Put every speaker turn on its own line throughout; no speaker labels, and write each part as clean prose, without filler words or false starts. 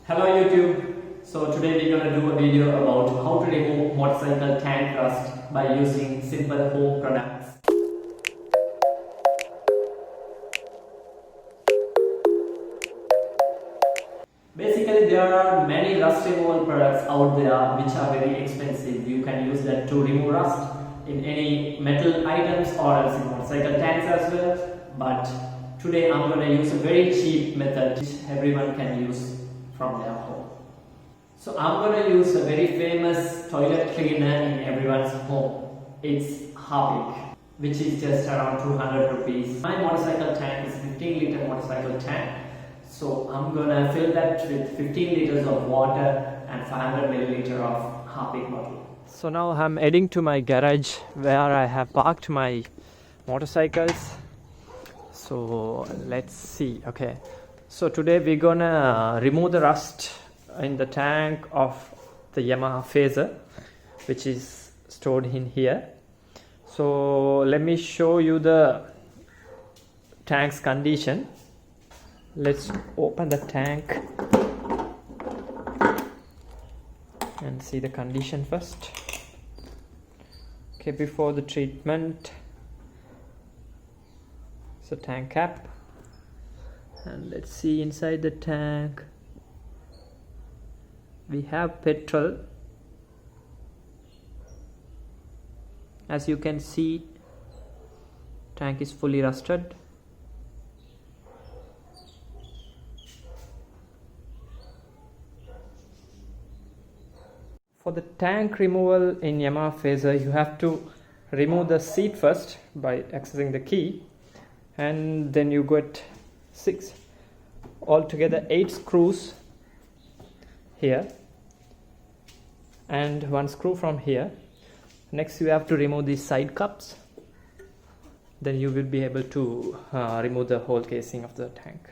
Hello YouTube. So today we're gonna do a video about how to remove motorcycle tank rust by using simple home products. Basically, there are many rust removal products out there which are very expensive. You can use that to remove rust in any metal items or else in motorcycle tanks as well. But today I'm gonna use a very cheap method which everyone can use from their home. So I'm going to use a very famous toilet cleaner in everyone's home. It's Harpic, which is just around 200 rupees. My motorcycle tank is 15 liter motorcycle tank. So I'm going to fill that with 15 liters of water and 500 milliliter of Harpic bottle. So now I'm heading to my garage where I have parked my motorcycles. So let's see. Okay. So today we're going to remove the rust in the tank of the Yamaha Phaser, which is stored in here. So let me show you the tank's condition. Let's open the tank and see the condition first. Okay, before the treatment, it's a tank cap, and let's see inside the tank. We have petrol. As you can see, tank is fully rusted. For the tank removal in Yamaha Phaser, you have to remove the seat first by accessing the key, and then you got altogether 8 screws here and 1 screw from here. Next you have to remove these side cups, then you will be able to remove the whole casing of the tank.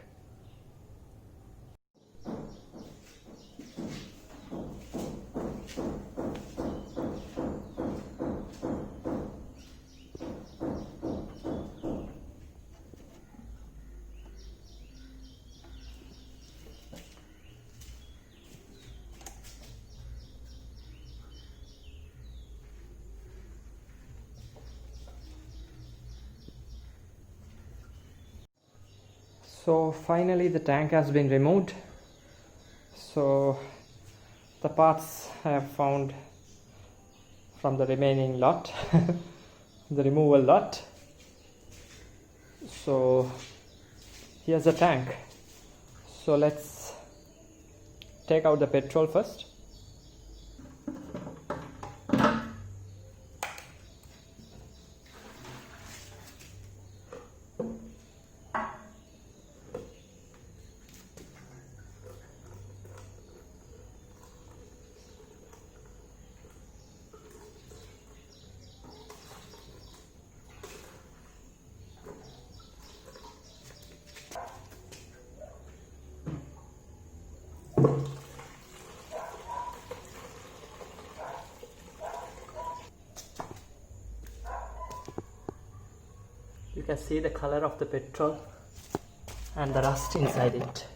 So finally the tank has been removed. So the parts I have found from the remaining lot, the removal lot. So here's the tank. So let's take out the petrol first. You can see the color of the petrol and the rust inside it.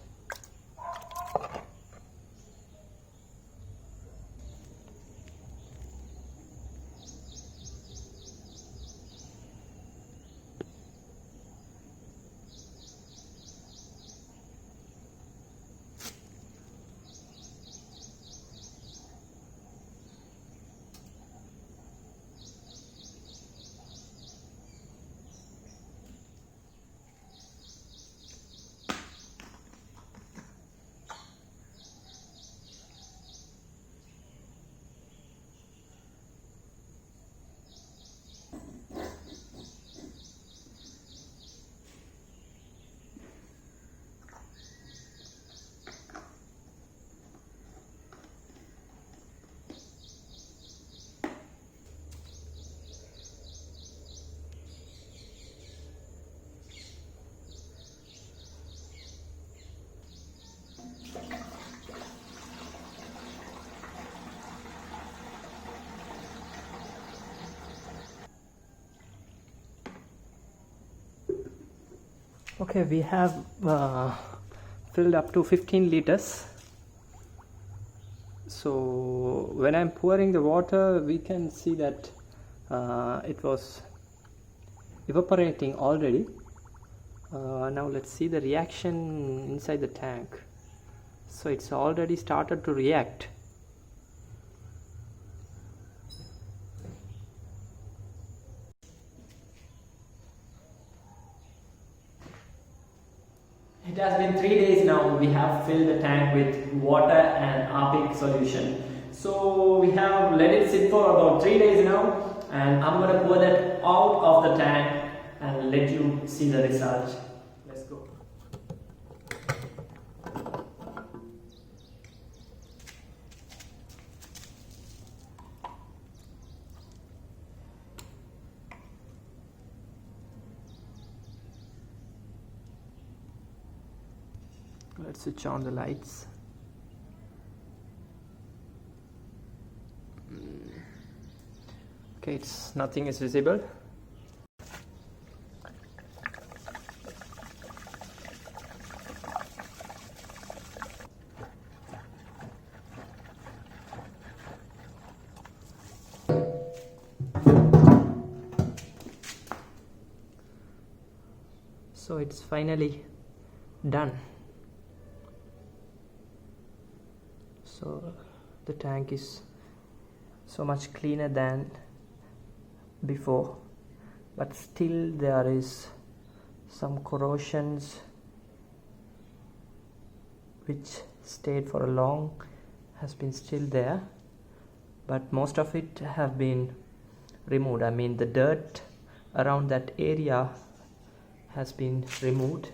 Okay, we have filled up to 15 liters So when I'm pouring the water, we can see that it was evaporating already. Now let's see the reaction inside the tank. So it's already started to react. It has been 3 days now. We have filled the tank with water and Arpic solution. So we have let it sit for about 3 days now, and I'm going to pour that out of the tank and let you see the result. Let's go. Let's switch on the lights. Okay, nothing is visible. So it's finally done. So the tank is so much cleaner than before, but still there is some corrosions which stayed for a long, has been still there, but most of it have been removed. I mean, the dirt around that area has been removed.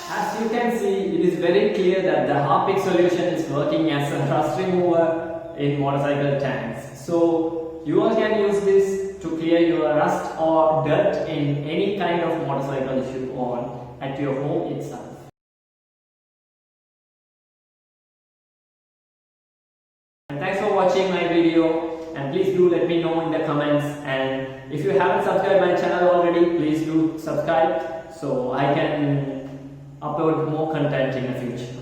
As you can see, it is very clear that the Harpic solution is working as a rust remover in motorcycle tanks. So you all can use this to clear your rust or dirt in any kind of motorcycle you own at your home itself. And thanks for watching my video, and please do let me know in the comments, and if you haven't subscribed my channel already, please do subscribe so I can upload more content in the future.